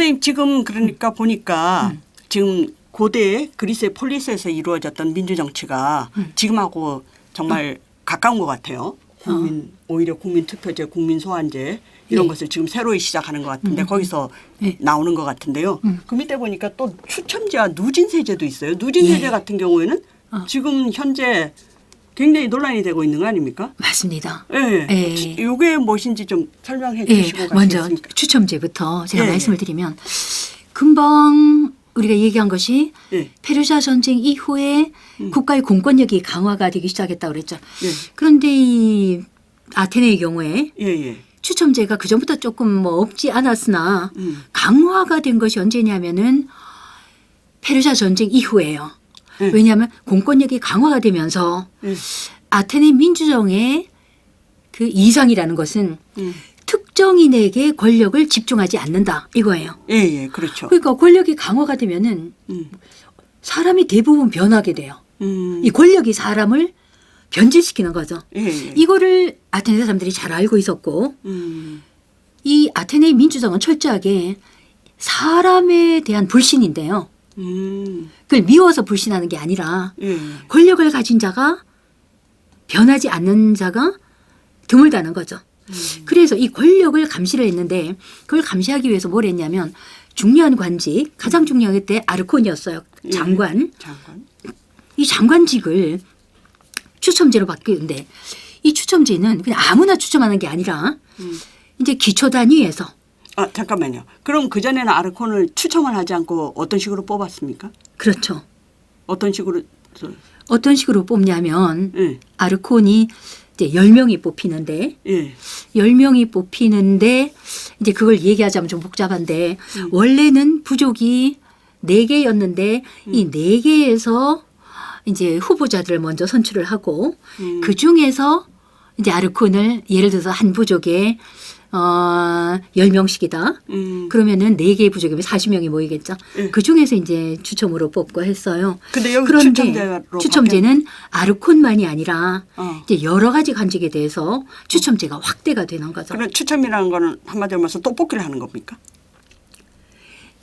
선생님 지금 그러니까 보니까 지금 고대 그리스의 폴리스에서 이루어졌던 민주정치가 지금하고 정말 가까운 것 같아요. 오히려 국민투표제, 국민소환제 이런 예. 것을 지금 새로이 시작하는 것 같은데 거기서 예. 나오는 것 같은데요. 그 밑에 보니까 또 추첨제와 누진세제도 있어요. 누진세제 예. 같은 경우에는 지금 현재 굉장히 논란이 되고 있는 거 아닙니까? 맞습니다. 예. 예. 이게 무엇인지 좀 설명해 예, 주시고 먼저 가시겠습니까? 추첨제부터 제가 예. 말씀을 드리면 금방 우리가 얘기한 것이 예. 페르시아 전쟁 이후에 국가의 공권력이 강화가 되기 시작했다고 그랬죠. 예. 그런데 이 아테네의 경우에 예, 예. 추첨제가 그전부터 조금 뭐 없지 않았으나 강화가 된 것이 언제냐면은 페르시아 전쟁 이후예요. 왜냐하면 공권력이 강화가 되면서 아테네 민주정의 그 이상이라는 것은 특정인에게 권력을 집중하지 않는다 이거예요. 예, 예, 그렇죠. 그러니까 권력이 강화가 되면은 사람이 대부분 변하게 돼요. 이 권력이 사람을 변질시키는 거죠. 예, 예. 이거를 아테네 사람들이 잘 알고 있었고 이 아테네의 민주정은 철저하게 사람에 대한 불신인데요. 그걸 미워서 불신하는 게 아니라 예. 권력을 가진 자가 변하지 않는 자가 드물다는 거죠. 그래서 이 권력을 감시를 했는데 그걸 감시하기 위해서 뭘 했냐면 중요한 관직, 가장 중요한 때 아르콘이었어요. 장관. 장관. 이 장관직을 추첨제로 바뀌는데 이 추첨제는 그냥 아무나 추첨하는 게 아니라 이제 기초 단위에서 아, 잠깐만요. 그럼 그전에는 아르콘을 추첨을 하지 않고 어떤 식으로 뽑았습니까? 그렇죠. 어떤 식으로? 어떤 식으로 뽑냐면 예. 아르콘이 이제 10명이 뽑히는데 예. 10명이 뽑히는데 이제 그걸 얘기하자면 좀 복잡한데 원래는 부족이 4개였는데 이 4개에서 이제 후보자들을 먼저 선출을 하고 그 중에서 이제 아르콘을 예를 들어서 한 부족에 10명씩이다. 그러면은 4개의 부족이면 40명이 모이겠죠. 예. 그 중에서 이제 추첨으로 뽑고 했어요. 근데 여기 그런데 추첨제는 아르콘만이 아니라 이제 여러 가지 관직에 대해서 추첨제가 확대가 되는 거죠. 그럼 추첨이라는 거는 한마디로 말해서 떡볶이를 하는 겁니까?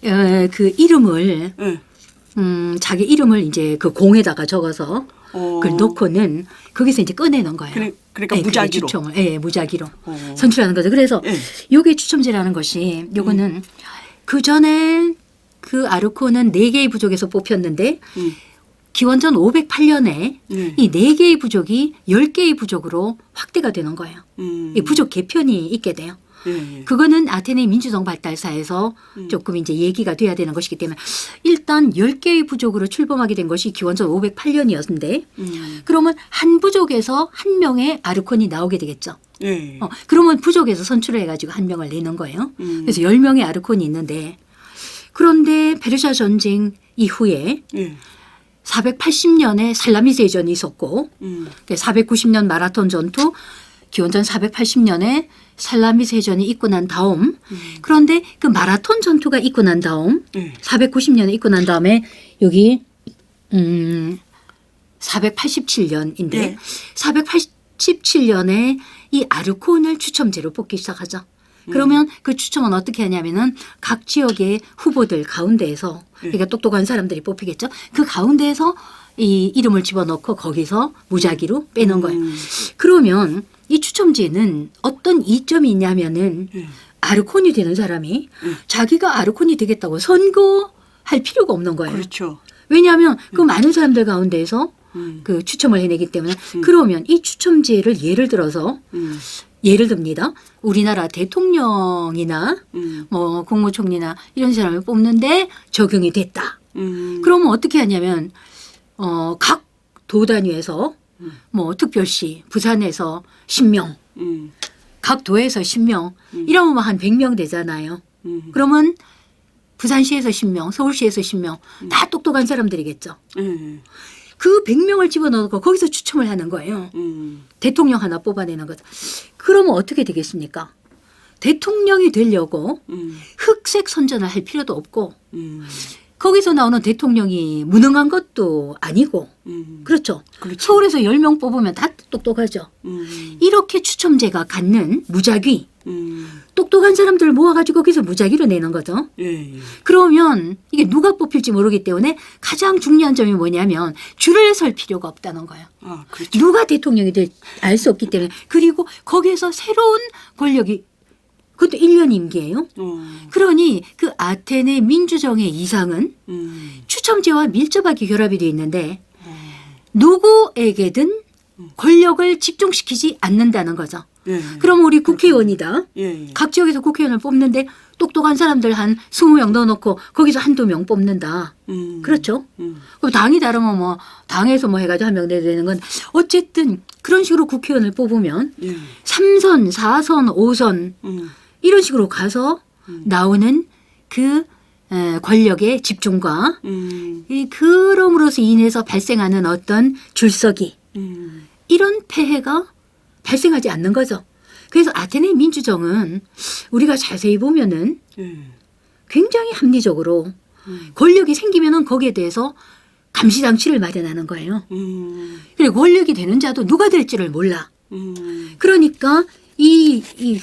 그 이름을 예. 자기 이름을 이제 그 공에다가 적어서 그걸 넣고는 거기서 이제 꺼내는 거예요. 그러니까 네, 무작위로. 추첨을, 예, 무작위로 선출하는 거죠. 그래서 예. 요게 추첨제라는 것이 요거는 그 전에 그 아르콘은 4개의 부족에서 뽑혔는데 기원전 508년에 이 4개의 부족이 10개의 부족으로 확대가 되는 거예요. 이 부족 개편이 있게 돼요. 예. 그거는 아테네 민주정 발달사에서 조금 이제 얘기가 돼야 되는 것이기 때문에 일단 10개의 부족으로 출범하게 된 것이 기원전 508년이었는데 그러면 한 부족에서 한 명의 아르콘이 나오게 되겠죠. 예. 그러면 부족에서 선출을 해가지고 한 명을 내는 거예요. 그래서 10명의 아르콘이 있는데 그런데 페르시아 전쟁 이후에 예. 480년에 살라미세전이 있었고 490년 마라톤 전투 기원전 480년에 살라미세전이 있고 난 다음 그런데 그 마라톤 전투가 있고 난 다음 490년에 있고 난 다음에 여기 487년인데 예. 487년에 이 아르콘을 추첨제로 뽑기 시작하죠. 그러면 그 추첨은 어떻게 하냐면은 각 지역의 후보들 가운데에서 그러니까 똑똑한 사람들이 뽑히겠죠. 그 가운데에서 이 이름을 집어넣고 거기서 무작위로 빼는 거예요. 그러면 이 추첨제는 어떤 이점이 있냐면은 아르콘이 되는 사람이 자기가 아르콘이 되겠다고 선거할 필요가 없는 거예요. 그렇죠. 왜냐하면 그 많은 사람들 가운데에서 그 추첨을 해내기 때문에 그러면 이 추첨제를 예를 들어서 예를 듭니다. 우리나라 대통령이나 뭐 국무총리나 이런 사람을 뽑는데 적용이 됐다. 그러면 어떻게 하냐면 각 도 단위에서 뭐 특별시 부산에서 10명 각 도에서 10명 이러면 한 100명 되잖아요. 그러면 부산시에서 10명 서울시에서 10명 다 똑똑한 사람들이겠죠. 그 100명을 집어넣고 거기서 추첨을 하는 거예요. 대통령 하나 뽑아내는 거죠. 그러면 어떻게 되겠습니까? 대통령이 되려고 흑색 선전을 할 필요도 없고 거기서 나오는 대통령이 무능한 것도 아니고 그렇죠. 그렇죠. 서울에서 10명 뽑으면 다 똑똑하죠. 이렇게 추첨제가 갖는 무작위 똑똑한 사람들을 모아가지고 거기서 무작위로 내는 거죠. 예, 예. 그러면 이게 누가 뽑힐지 모르기 때문에 가장 중요한 점이 뭐냐면 줄을 설 필요가 없다는 거예요. 아, 그렇죠. 누가 대통령이 될지 알 수 없기 때문에. 그리고 거기에서 새로운 권력이 그것도 1년 임기예요. 그러니 그 아테네 민주정의 이상은 추첨제와 밀접하게 결합이 되어 있는데 누구에게든 권력을 집중시키지 않는다는 거죠. 예, 그럼 우리 국회의원이다. 예, 예. 각 지역에서 국회의원을 뽑는데 똑똑한 사람들 한 20명 넣어놓고 거기서 한두 명 뽑는다. 그렇죠? 그럼 당이 다르면 뭐 당에서 뭐 해가지고 한 명 내야 되는 건 어쨌든 그런 식으로 국회의원을 뽑으면 예. 3선, 4선, 5선 이런 식으로 가서 나오는 그 권력의 집중과 이 그럼으로써 인해서 발생하는 어떤 줄서기 이런 폐해가 발생하지 않는 거죠. 그래서 아테네 민주정은 우리가 자세히 보면은 예. 굉장히 합리적으로 권력이 생기면은 거기에 대해서 감시장치를 마련하는 거예요. 그리고 권력이 되는 자도 누가 될지를 몰라. 그러니까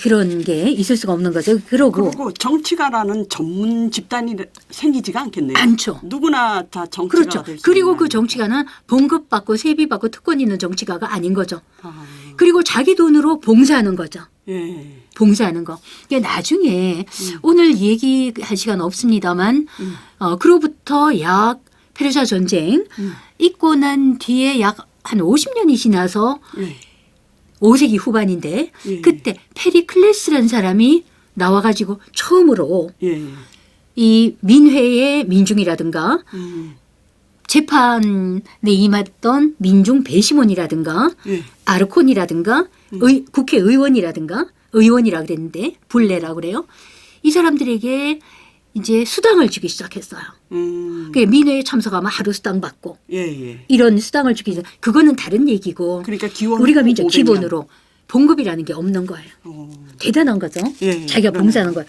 그런 게 있을 수가 없는 거죠. 그리고 정치가라는 전문 집단이 생기지가 않겠네요. 않죠. 누구나 다 정치가가 그렇죠. 될 수 그리고 있는 그 거 정치가는 봉급받고 세비받고 특권 있는 정치가가 아닌 거죠. 아니에요. 그리고 자기 돈으로 봉사하는 거죠. 예. 봉사하는 거. 그러니까 나중에 오늘 얘기할 시간 없습니다만 그로부터 약 페르시아 전쟁 있고 난 뒤에 약 한 50년이 지나서 예. 5세기 후반인데 예. 그때 페리클레스라는 사람이 나와가지고 처음으로 예. 이 민회의 민중이라든가 음. 재판에 임했던 민중 배심원이라든가 예. 아르콘이라든가 국회의원이라든가 의원이라고 그랬는데 불레라고 그래요. 이 사람들에게 이제 수당을 주기 시작했어요. 그 민회에 참석하면 하루 수당 받고 예, 예. 이런 수당을 주기 시작. 그거는 다른 얘기고 그러니까 기원 우리가 민족 500년. 기본으로 봉급이라는 게 없는 거예요. 대단한 거죠. 예, 예. 자기가 그러네요. 봉사하는 거예요.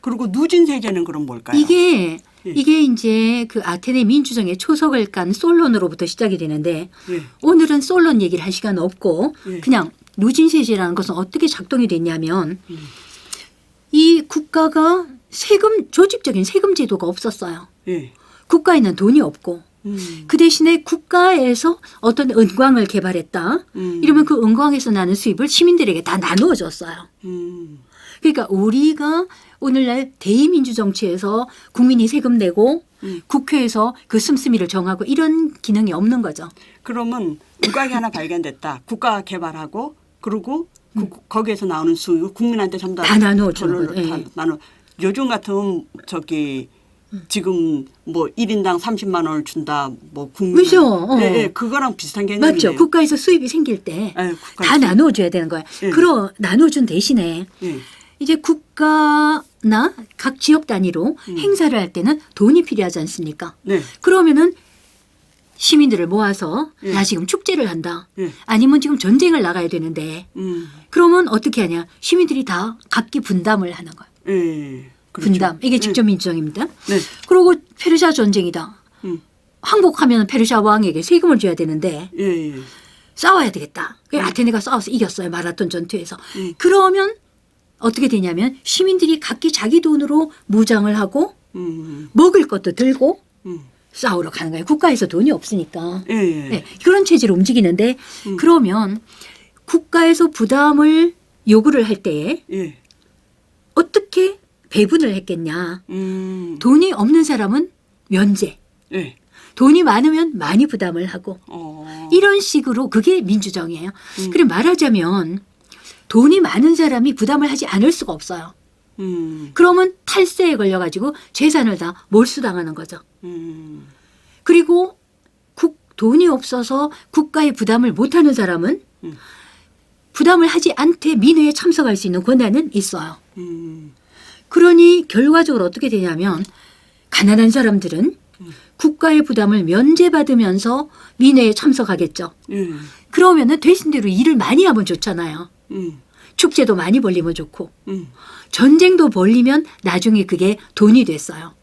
그리고 누진 세제는 그럼 뭘까요? 이게 예. 이제 그 아테네 민주정의 초석을 깐 솔론으로부터 시작이 되는데 예. 오늘은 솔론 얘기를 할 시간 없고 예. 그냥 누진세제라는 것은 어떻게 작동이 됐냐면 이 국가가 조직적인 세금 제도가 없었어요. 예. 국가에는 돈이 없고 그 대신에 국가에서 어떤 은광을 개발했다. 이러면 그 은광에서 나는 수입을 시민들에게 다 나누어 줬어요. 그러니까 우리가 오늘날 대의민주 정치에서 국민이 세금 내고 국회에서 그 씀씀이를 정하고 이런 기능이 없는 거죠. 그러면 국가가 하나 발견됐다. 국가 개발하고 그리고 거기에서 나오는 수익 국민한테 전부 다 나누어 주는 별로 거죠. 다 예. 나눠. 요즘 같은 지금 뭐 1인당 30만 원을 준다. 뭐 국민 그죠. 예, 예, 그거랑 비슷한 개념이네요. 맞죠. 국가에서 수입이 생길 때 예, 다 나누어줘야 되는 거예요. 예. 나눠준 대신에 예. 이제 국가나 각 지역 단위로 행사를 할 때는 돈이 필요하지 않습니까? 네. 그러면은 시민들을 모아서 예. 나 지금 축제를 한다. 예. 아니면 지금 전쟁을 나가야 되는데 그러면 어떻게 하냐. 시민들이 다 각기 분담을 하는 거예요. 예. 그렇죠. 분담. 이게 직접 민주정입니다. 네. 그리고 페르시아 전쟁이다. 음. 항복하면 페르시아 왕에게 세금을 줘야 되는데 예, 예. 싸워야 되겠다. 아테네가 싸워서 이겼어요. 마라톤 전투에서. 그러면 어떻게 되냐면 시민들이 각기 자기 돈으로 무장을 하고 먹을 것도 들고 싸우러 가는 거예요. 국가에서 돈이 없으니까. 예, 예. 네, 그런 체제로 움직이는데 그러면 국가에서 부담을 요구를 할 때에 예. 어떻게 배분을 했겠냐. 음. 돈이 없는 사람은 면제. 예. 돈이 많으면 많이 부담을 하고 이런 식으로 그게 민주정이에요. 그리고 말하자면 돈이 많은 사람이 부담을 하지 않을 수가 없어요. 그러면 탈세에 걸려가지고 재산을 다 몰수당하는 거죠. 그리고 돈이 없어서 국가의 부담을 못하는 사람은 부담을 하지 않되 민회에 참석할 수 있는 권한은 있어요. 그러니 결과적으로 어떻게 되냐면 가난한 사람들은 국가의 부담을 면제받으면서 민회에 참석하겠죠. 그러면은 되신 대로 일을 많이 하면 좋잖아요. 축제도 많이 벌리면 좋고 전쟁도 벌리면 나중에 그게 돈이 됐어요.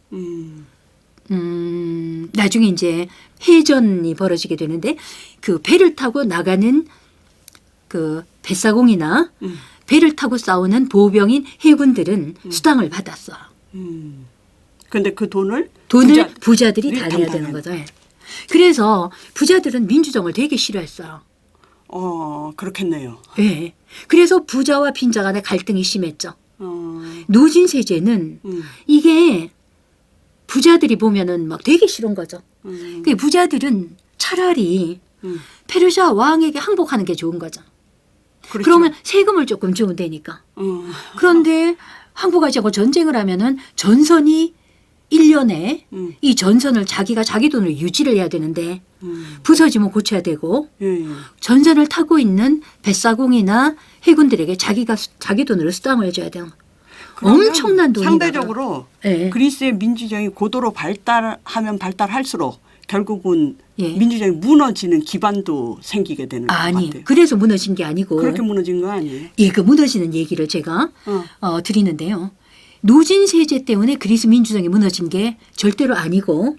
나중에 이제 해전이 벌어지게 되는데 그 배를 타고 나가는 그 뱃사공이나 배를 타고 싸우는 보병인 해군들은 수당을 받았어. 근데 그 돈을 부자들이 다 내야 되는 거죠. 예. 그래서 부자들은 민주정을 되게 싫어했어요. 그렇겠네요. 예. 그래서 부자와 빈자 간의 갈등이 심했죠. 노진세제는 이게 부자들이 보면은 막 되게 싫은 거죠. 그 부자들은 차라리 페르시아 왕에게 항복하는 게 좋은 거죠. 그렇죠. 그러면 세금을 조금 주면 되니까. 그런데 항복하지 않고 전쟁을 하면은 전선이 1년에 이 전선을 자기가 자기 돈으로 유지를 해야 되는데 부서지면 고쳐야 되고 전선을 타고 있는 뱃사공이나 해군들에게 자기가 자기 돈으로 수당을 해줘야 돼요. 엄청난 돈이 상대적으로 네. 그리스의 민주정이 고도로 발달하면 발달할수록 결국은 예. 민주정이 무너지는 기반도 생기게 되는 것 아니 같아요. 그래서 무너진 게 아니고 그렇게 무너진 거 아니에요? 예, 그 무너지는 얘기를 제가 드리는데요. 노진세제 때문에 그리스 민주정이 무너진 게 절대로 아니고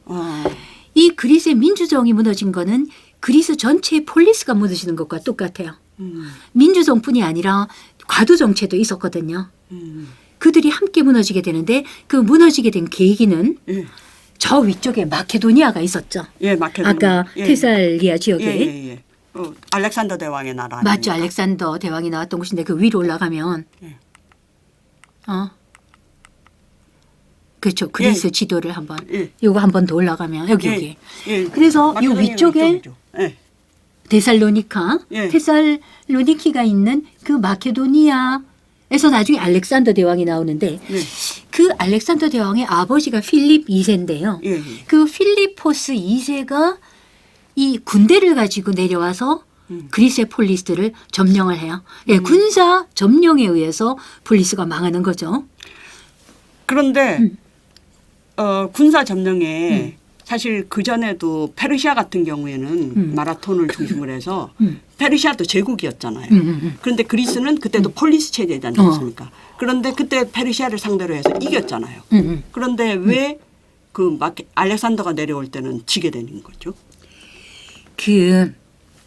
이 그리스의 민주정이 무너진 거는 그리스 전체의 폴리스가 무너지는 것과 똑같아요. 민주정뿐이 아니라 과도 정체도 있었거든요. 그들이 함께 무너지게 되는데 그 무너지게 된 계기는 예. 저 위쪽에 마케도니아가 있었죠. 예, 마케도니아. 아까 테살리아 지역에. 예. 알렉산더 대왕의 나라. 맞죠. 아닙니까? 알렉산더 대왕이 나왔던 곳인데 그 위로 올라가면 예. 그렇죠. 그리스 지도를 한번 예. 요거 한 번 더 올라가면 여기. 예. 그래서 요 마케도니아가 위쪽에 이쪽이죠. 예. 데살로니카, 예. 테살로니키가 있는 그 마케도니아에서 나중에 알렉산더 대왕이 나오는데 네. 그 알렉산더 대왕의 아버지가 필립 2세인데요. 예. 그 필리포스 2세가 이 군대를 가지고 내려와서 그리스의 폴리스들을 점령을 해요. 예, 군사 점령에 의해서 폴리스가 망하는 거죠. 그런데 군사 점령에 사실 그 전에도 페르시아 같은 경우에는 마라톤을 중심으로 해서 페르시아도 제국이었잖아요. 그런데 그리스는 그때도 폴리스 체제지 않습니까? 그런데 그때 페르시아를 상대로 해서 이겼잖아요. 그런데 왜 그 알렉산더가 내려올 때는 지게 되는 거죠?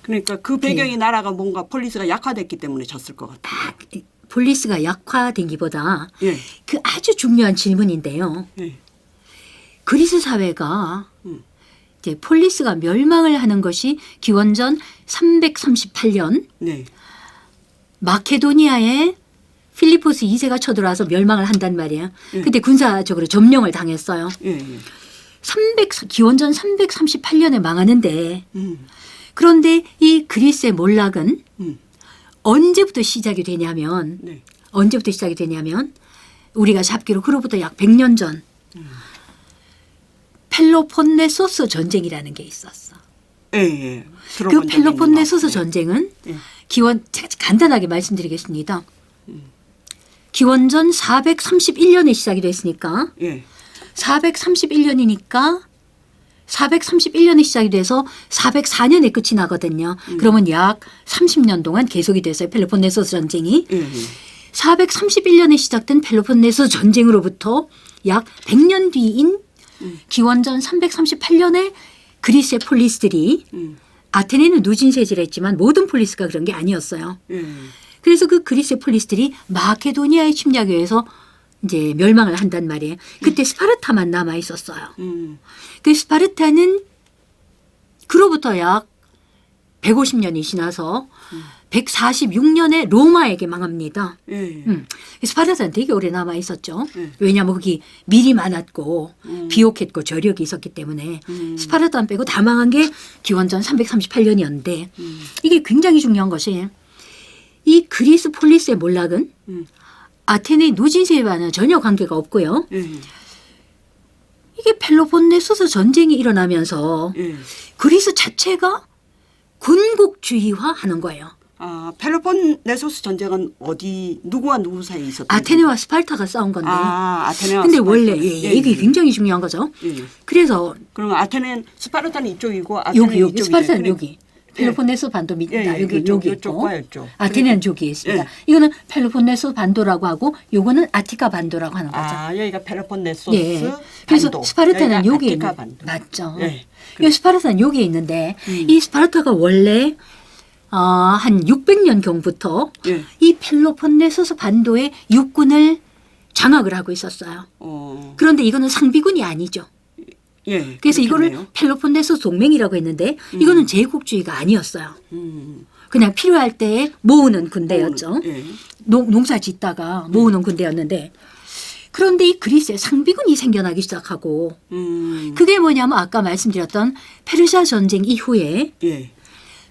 그러니까 그 배경이 나라가 뭔가 폴리스가 약화됐기 때문에 졌을 것 같아요. 폴리스가 약화된 기보다 예. 그 아주 중요한 질문인데요. 예. 그리스 사회가 이제 폴리스가 멸망을 하는 것이 기원전 338년 네. 마케도니아에 필리포스 2세가 쳐들어와서 멸망을 한단 말이에요. 그때 군사적으로 점령을 당했어요. 예. 기원전 338년에 망하는데 그런데 이 그리스의 몰락은 언제부터 시작이 되냐면 네. 우리가 잡기로 그로부터 약 100년 전 펠로폰네소스 전쟁이라는 게 있었어. 예. 그 펠로폰네소스 네. 전쟁은 예. 제가 간단하게 말씀드리겠습니다. 기원전 431년에 시작이 됐으니까 예. 431년이니까 431년에 시작이 돼서 404년에 끝이 나거든요. 그러면 약 30년 동안 계속이 됐어요. 펠로폰네소스 전쟁이. 431년에 시작된 펠로폰네소스 전쟁으로부터 약 100년 뒤인 기원전 338년에 그리스의 폴리스들이 아테네는 누진세제를 했지만 모든 폴리스가 그런 게 아니었어요. 그래서 그 그리스의 폴리스들이 마케도니아의 침략에 의해서 이제 멸망을 한단 말이에요. 그때 스파르타만 남아 있었어요. 그 스파르타는 그로부터 약 150년이 지나서 146년에 로마에게 망합니다. 스파르타는 되게 오래 남아 있었죠. 왜냐하면 거기 밀이 많았고 비옥했고 저력이 있었기 때문에 스파르타 빼고 다 망한 게 기원전 338년이었는데 이게 굉장히 중요한 것이 이 그리스 폴리스의 몰락은 아테네 누진세와는 전혀 관계가 없고요. 이게 펠로폰네소스 전쟁이 일어나면서 그리스 자체가 군국주의화하는 거예요. 펠로폰네소스 전쟁은 누구와 누구 사이에 있었던 아테네와 스파르타가 싸운 건데. 아테네와 근데 스파르타. 원래 이게 굉장히 중요한 거죠. 그래서 그럼 스파르타는 이쪽이고 아테네는 여기 이쪽이죠. 스파르타는 여기. 펠로폰네소 반도 밑다. 여기 있고. 이쪽과 이쪽. 아테네는 저기 있습니다. 예. 이거는 펠로폰네소 반도라고 하고 요거는 아티카 반도라고 하는 거죠. 아, 여기가 펠로폰네소스 예. 그래서 반도. 스파르타는 여기가 여기 아티카 있는 반도. 맞죠. 예. 이 스파르타는 여기 있는데 이 스파르타가 원래 한 600년 경부터 예. 이 펠로폰네소스 반도의 육군을 장악을 하고 있었어요. 그런데 이거는 상비군이 아니죠. 예. 그래서 이거를 그렇겠네요. 펠로폰네소 동맹이라고 했는데 이거는 제국주의가 아니었어요. 음. 그냥 필요할 때 모으는 군대였죠. 예. 농사 짓다가 모으는 군대였는데 그런데 이 그리스에 상비군이 생겨나기 시작하고 그게 뭐냐면 아까 말씀드렸던 페르시아 전쟁 이후에 예.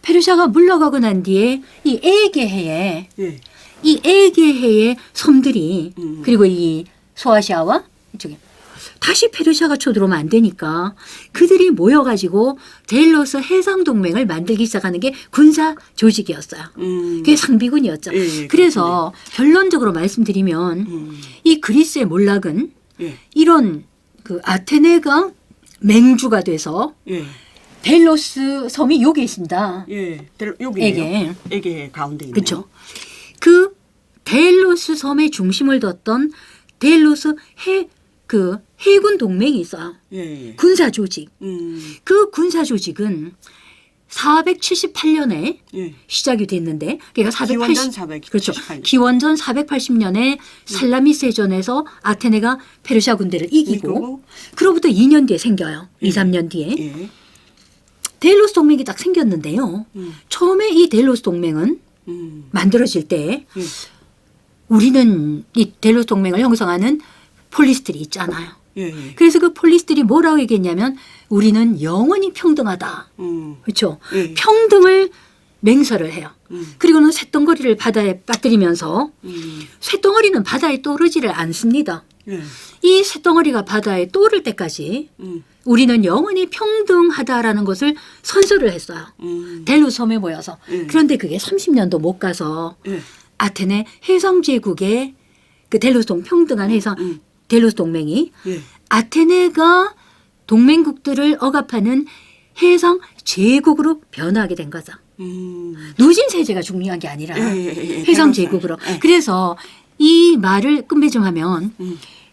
페르시아가 물러가고 난 뒤에 이 에게해에 예. 이 에게해의 섬들이 그리고 이 소아시아와 이쪽에 다시 페르시아가 쳐들어오면 안 되니까 그들이 모여가지고 델로스 해상동맹을 만들기 시작하는 게 군사 조직이었어요. 그게 상비군이었죠. 예, 그래서 결론적으로 말씀드리면 이 그리스의 몰락은 예. 이런 그 아테네가 맹주가 돼서 예. 델로스 섬이 여기 있습니다. 예. 여기네요. 에게. 에게 가운데 있네요. 그렇죠. 그 델로스 섬의 중심을 뒀던 델로스 해군 동맹이 있어요. 예. 군사 조직. 음. 그 군사 조직은 478년에 예. 시작이 됐는데, 그러니까 기원전 478년. 그렇죠. 기원전 480년에 살라미세전에서 아테네가 페르시아 군대를 이기고, 그로부터 2년 뒤에 생겨요. 2, 3년 뒤에. 예. 델로스 동맹이 딱 생겼는데요. 처음에 이 델로스 동맹은 만들어질 때 예. 우리는 이 델로스 동맹을 형성하는 폴리스들이 있잖아요. 예. 그래서 그 폴리스들이 뭐라고 얘기했냐면 우리는 영원히 평등하다. 그렇죠. 예. 평등을 맹설을 해요. 그리고는 쇳덩어리를 바다에 빠뜨리면서 쇳덩어리는 바다에 떠오르지를 않습니다. 예. 이 쇳덩어리가 바다에 떠오를 때까지 우리는 영원히 평등하다라는 것을 선서를 했어요. 델로스 섬에 모여서. 그런데 그게 30년도 못 가서 예. 아테네 해상제국의 그 델로스 평등한 해상 델로스 동맹이 예. 아테네가 동맹국들을 억압하는 해상 제국으로 변화하게 된 거죠. 누진 세제가 중요한 게 아니라 해상 제국으로. 그래서 이 말을 끝맺음하면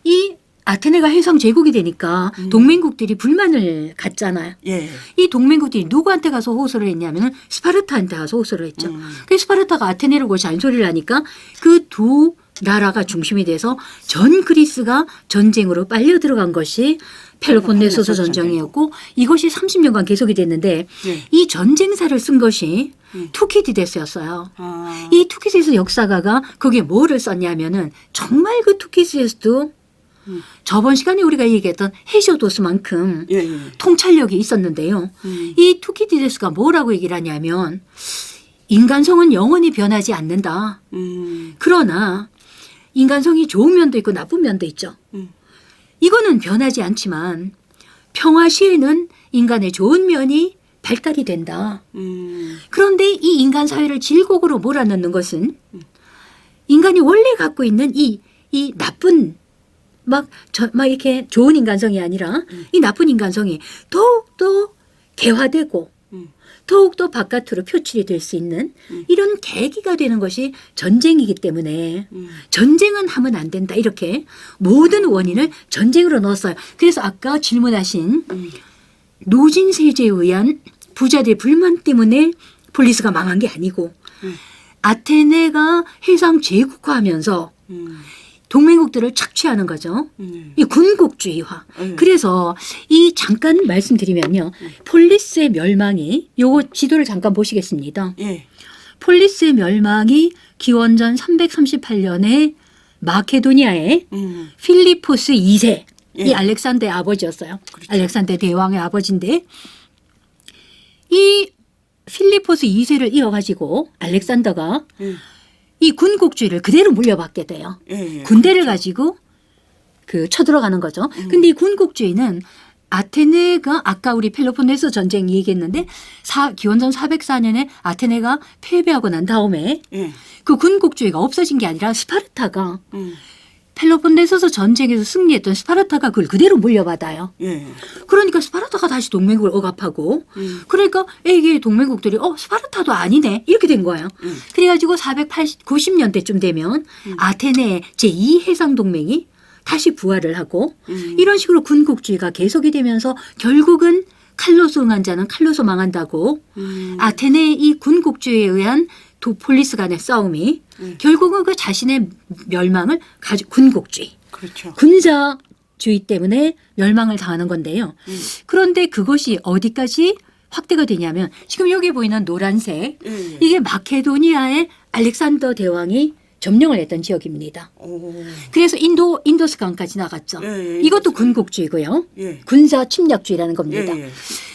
이 아테네가 해상 제국이 되니까 동맹국들이 불만을 갖잖아요. 예. 이 동맹국들이 누구한테 가서 호소를 했냐면 스파르타한테 가서 호소를 했죠. 그 스파르타가 아테네를 보고 잔소리를 하니까 그 두 나라가 중심이 돼서 전 그리스가 전쟁으로 빨려 들어간 것이 펠로폰네소스 전쟁이었고 이것이 30년간 계속이 됐는데 예. 이 전쟁사를 쓴 것이 투키디데스였어요. 아. 이 투키디데스 역사가가 거기에 뭐를 썼냐면은 정말 그 투키디데스도 저번 시간에 우리가 얘기했던 헤시오도스만큼 예. 예. 통찰력이 있었는데요. 이 투키디데스가 뭐라고 얘기를 하냐면 인간성은 영원히 변하지 않는다. 그러나 인간성이 좋은 면도 있고 나쁜 면도 있죠. 이거는 변하지 않지만 평화 시에는 인간의 좋은 면이 발달이 된다. 그런데 이 인간 사회를 질곡으로 몰아넣는 것은 인간이 원래 갖고 있는 이 나쁜 막 이렇게 좋은 인간성이 아니라 이 나쁜 인간성이 더욱더 개화되고 더욱더 바깥으로 표출이 될 수 있는 이런 계기가 되는 것이 전쟁이기 때문에 전쟁은 하면 안 된다. 이렇게 모든 원인을 전쟁으로 넣었어요. 그래서 아까 질문하신 노진 세제에 의한 부자들의 불만 때문에 폴리스가 망한 게 아니고 아테네가 해상 제국화하면서 동맹국들을 착취하는 거죠. 이 군국주의화. 그래서 이 잠깐 말씀드리면요. 폴리스의 멸망이 요거 지도를 잠깐 보시겠습니다. 예. 폴리스의 멸망이 기원전 338년에 마케도니아의 필리포스 2세 이 예. 알렉산더의 아버지였어요. 그렇죠. 알렉산더 대왕의 아버지인데 이 필리포스 2세를 이어가지고 알렉산더가 이 군국주의를 그대로 물려받게 돼요. 예. 군대를 가지고 그 쳐들어가는 거죠. 근데 이 군국주의는 아테네가 아까 우리 펠로폰네소 전쟁 얘기했는데 기원전 404년에 아테네가 패배하고 난 다음에 예. 그 군국주의가 없어진 게 아니라 스파르타가 펠로폰네소스 전쟁에서 승리했던 스파르타가 그걸 그대로 물려받아요. 예. 그러니까 스파르타가 다시 동맹국을 억압하고 그러니까 이게 동맹국들이 스파르타도 아니네 이렇게 된 거예요. 그래가지고 490년대쯤 되면 아테네 제2해상동맹이 다시 부활을 하고 이런 식으로 군국주의가 계속이 되면서 결국은 칼로스 응한 자는 칼로스 망한다고 아테네의 이 군국주의에 의한 폴리스 간의 싸움이 결국은 그 자신의 멸망을 군국주의, 그렇죠. 군사주의 때문에 멸망을 당하는 건데요. 그런데 그것이 어디까지 확대가 되냐면 지금 여기 보이는 노란색 이게 마케도니아의 알렉산더 대왕이 점령을 했던 지역입니다. 오. 그래서 인도스강까지 나갔죠. 이것도 군국주의고요. 예. 군사 침략주의라는 겁니다. 예.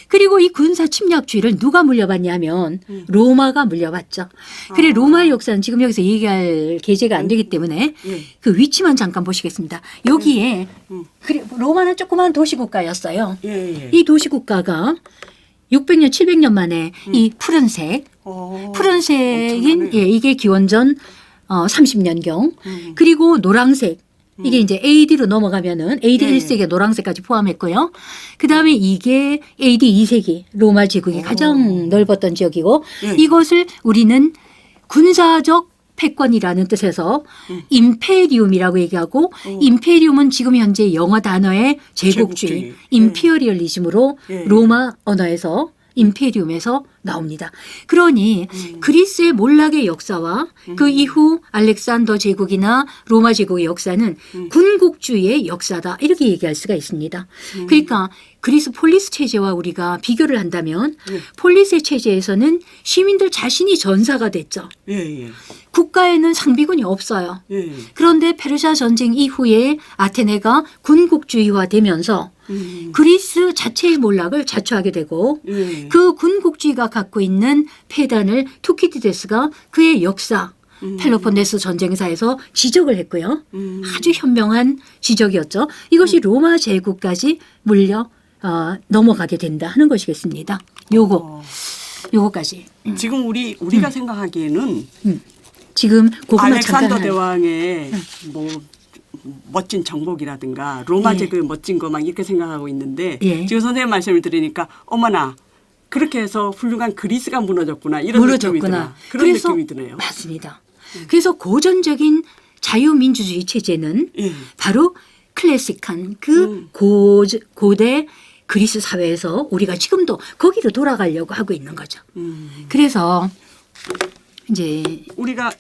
그리고 이 군사 침략주의를 누가 물려받냐면 로마가 물려받죠. 그래 로마의 역사는 지금 여기서 얘기할 계제가 안 되기 때문에 그 위치만 잠깐 보시겠습니다. 여기에 그래 로마는 조그만 도시국가였어요. 예. 이 도시국가가 600년, 700년 만에 이 푸른색인 엄청나네요. 이게 기원전 30년경 그리고 노란색 이게 이제 AD로 넘어가면은 AD 1세기 노란색까지 포함했고요. 그다음에 이게 AD 2세기 로마 제국이 가장 넓었던 지역이고 이것을 우리는 군사적 패권이라는 뜻에서 임페리움이라고 얘기하고 임페리움은 지금 현재 영어 단어의 제국주의, 임피어리얼리즘으로 로마 언어에서 임페리움에서 나옵니다. 그러니 그리스의 몰락의 역사와 그 이후 알렉산더 제국이나 로마 제국의 역사는 군국주의의 역사다 이렇게 얘기할 수가 있습니다. 그러니까 그리스 폴리스 체제와 우리가 비교를 한다면 폴리스 체제에서는 시민들 자신이 전사가 됐죠. 예. 국가에는 상비군이 없어요. 예. 그런데 페르시아 전쟁 이후에 아테네가 군국주의화되면서 그리스 자체의 몰락을 자초하게 되고 그 군국주의가 갖고 있는 폐단을 투키디데스가 그의 역사 펠로폰네소 전쟁사에서 지적을 했고요. 아주 현명한 지적이었죠. 이것이 로마 제국까지 물려 넘어가게 된다 하는 것이겠습니다. 요거까지. 지금 우리가 생각하기에는 지금 그것만 알렉산더 잠깐 대왕의 뭐 멋진 정복이라든가 로마 제국의 멋진 거 막 이렇게 생각하고 있는데 지금 선생님 말씀을 들으니까 어머나 그렇게 해서 훌륭한 그리스가 무너졌구나 이런 느낌이 드나 그런 느낌이 드네요. 맞습니다. 그래서 고전적인 자유민주주의 체제는 바로 클래식한 그 고대 그리스 사회에서 우리가 지금도 거기로 돌아가려고 하고 있는 거죠. 그래서 이제 우리가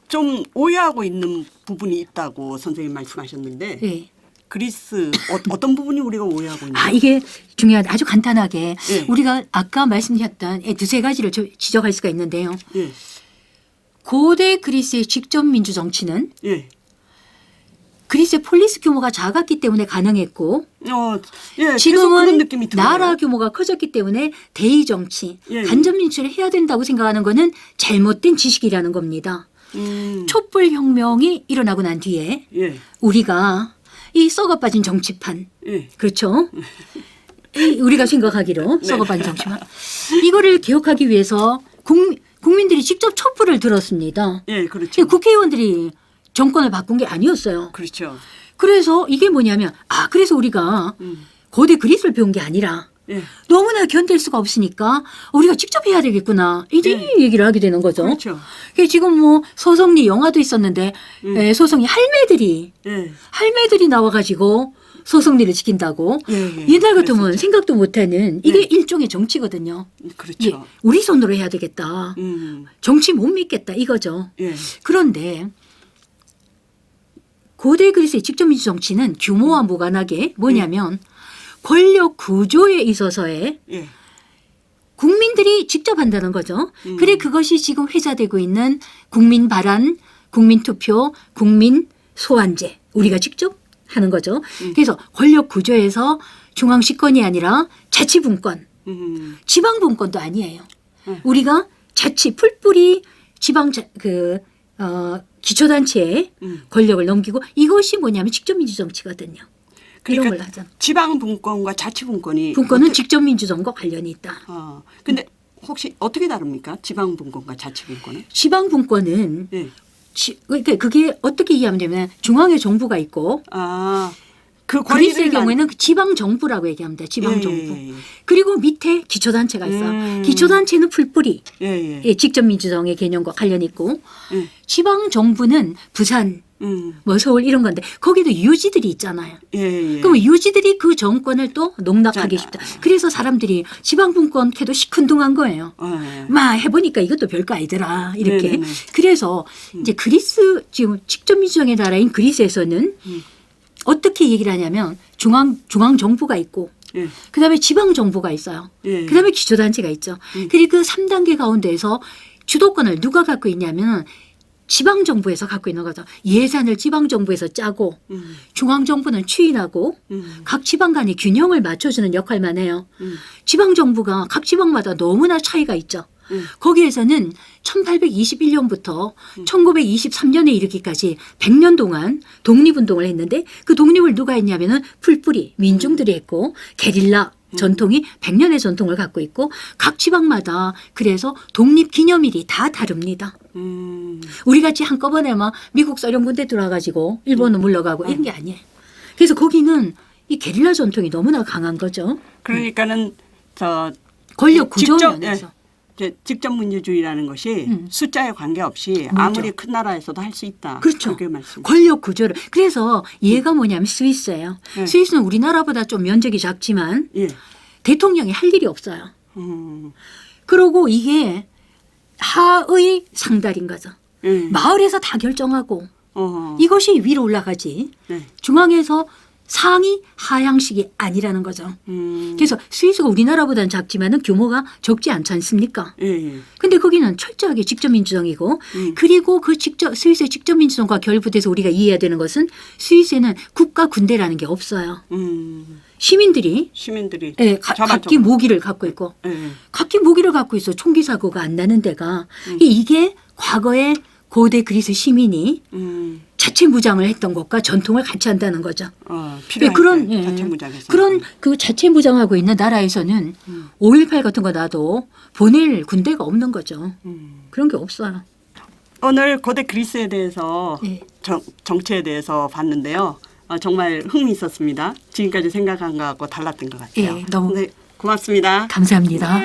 좀 오해하고 있는 부분이 있다고 선생님 말씀하셨는데 그리스 어떤 부분이 우리가 오해하고 있나요? 이게 중요한 아주 간단하게 우리가 아까 말씀드렸던 두세 가지를 지적할 수가 있는데요. 고대 그리스의 직접 민주 정치는 그리스의 폴리스 규모가 작았기 때문에 가능했고 지금은 그런 느낌이 들어요. 나라 규모가 커졌기 때문에 대의 정치, 간접 민주를 해야 된다고 생각하는 거는 잘못된 지식이라는 겁니다. 촛불 혁명이 일어나고 난 뒤에 우리가 이 썩어 빠진 정치판 그렇죠? 우리가 생각하기로 썩어 빠진 정치판 이거를 개혁하기 위해서 국민들이 직접 촛불을 들었습니다. 그렇죠. 국회의원들이 정권을 바꾼 게 아니었어요. 그렇죠. 그래서 이게 뭐냐면 그래서 우리가 고대 그리스를 배운 게 아니라 너무나 견딜 수가 없으니까 우리가 직접 해야 되겠구나. 이제 이 얘기를 하게 되는 거죠. 그렇죠. 지금 뭐 소송리 영화도 있었는데 소송이 할매들이 나와가지고 소송리를 지킨다고 옛날 같으면 생각도 못하는 이게 일종의 정치거든요. 그렇죠. 우리 손으로 해야 되겠다. 정치 못 믿겠다 이거죠. 그런데 고대 그리스의 직접 민주 정치는 규모와 무관하게 뭐냐면 권력 구조에 있어서의 국민들이 직접 한다는 거죠. 그래 그것이 지금 회자되고 있는 국민 발안, 국민 투표, 국민 소환제 우리가 직접 하는 거죠. 그래서 권력 구조에서 중앙 집권이 아니라 자치분권, 지방분권도 아니에요. 우리가 풀뿌리 지방 기초단체에 권력을 넘기고 이것이 뭐냐면 직접민주정치거든요. 이런 걸 하잖아. 지방분권과 자치분권이 분권은 직접민주정과 관련이 있다. 근데 혹시 어떻게 다릅니까? 지방분권과 자치분권은? 지방분권은 그러니까 그게 어떻게 이해하면 되면 중앙에 정부가 있고 그 그리스의 경우에는 지방 정부라고 얘기하면 돼. 지방 정부. 예. 그리고 밑에 기초단체가 있어. 기초단체는 풀뿌리. 예. 예, 직접민주정의 개념과 관련이 있고 예. 지방 정부는 부산, 뭐 서울 이런 건데 거기도 유지들이 있잖아요. 예. 그럼 유지들이 그 정권을 또 농락하기 자, 쉽다. 그래서 사람들이 지방분권 해도 시큰둥한 거예요. 막 해보니까 이것도 별거 아니더라. 이렇게. 네네네. 그래서 이제 그리스 지금 직접민주정의 나라인 그리스에서는 어떻게 얘기를 하냐면 중앙 정부가 있고 예. 그다음에 지방 정부가 있어요. 예. 그다음에 기초단체가 있죠. 그리고 그 3단계 가운데에서 주도권을 누가 갖고 있냐면 지방 정부에서 갖고 있는 거죠. 예산을 지방 정부에서 짜고 중앙 정부는 추인하고 각 지방 간의 균형을 맞춰주는 역할만 해요. 지방 정부가 각 지방마다 너무나 차이가 있죠. 거기에서는 1821년부터 1923년에 이르기까지 100년 동안 독립운동을 했는데 그 독립을 누가 했냐면은 풀뿌리 민중들이 했고 게릴라 전통이 100년의 전통을 갖고 있고 각 지방마다 그래서 독립기념일이 다 다릅니다. 우리 같이 한꺼번에 막 미국 소련군대 들어와가지고 일본은 물러가고 이런 게 아니에요. 그래서 거기는 이 게릴라 전통이 너무나 강한 거죠. 그러니까는 권력 구조 면에서. 직접 민주주의라는 것이 숫자에 관계없이 아무리 큰 나라에서도 할 수 있다. 그렇죠. 그게 말씀. 권력 구조를. 그래서 얘가 뭐냐면 스위스예요. 네. 스위스는 우리나라보다 좀 면적이 작지만 예. 대통령이 할 일이 없어요. 그리고 이게 하의 상달인 거죠. 마을에서 다 결정하고 이것이 위로 올라가지 네. 중앙에서 상이 하향식이 아니라는 거죠. 그래서 스위스가 우리나라보다는 작지만은 규모가 적지 않지 않습니까? 예. 근데 거기는 철저하게 직접민주정이고 그리고 그 스위스의 직접민주정과 결부돼서 우리가 이해해야 되는 것은 스위스에는 국가 군대라는 게 없어요. 시민들이 예, 각기 무기를 갖고 있고 각기 무기를 갖고 있어 총기 사고가 안 나는 데가 이게 과거에 고대 그리스 시민이 자체 무장을 했던 것과 전통을 같이 한다는 거죠. 필요할 그런 때 자체 무장해서. 그런 그 자체 무장하고 있는 나라에서는 5.18 같은 거 나도 보낼 군대가 없는 거죠. 그런 게 없어요. 오늘 고대 그리스에 대해서 네. 정치에 대해서 봤는데요. 정말 흥미있었습니다. 지금까지 생각한 것하고 달랐던 것 같아요. 네, 너무 고맙습니다. 감사합니다.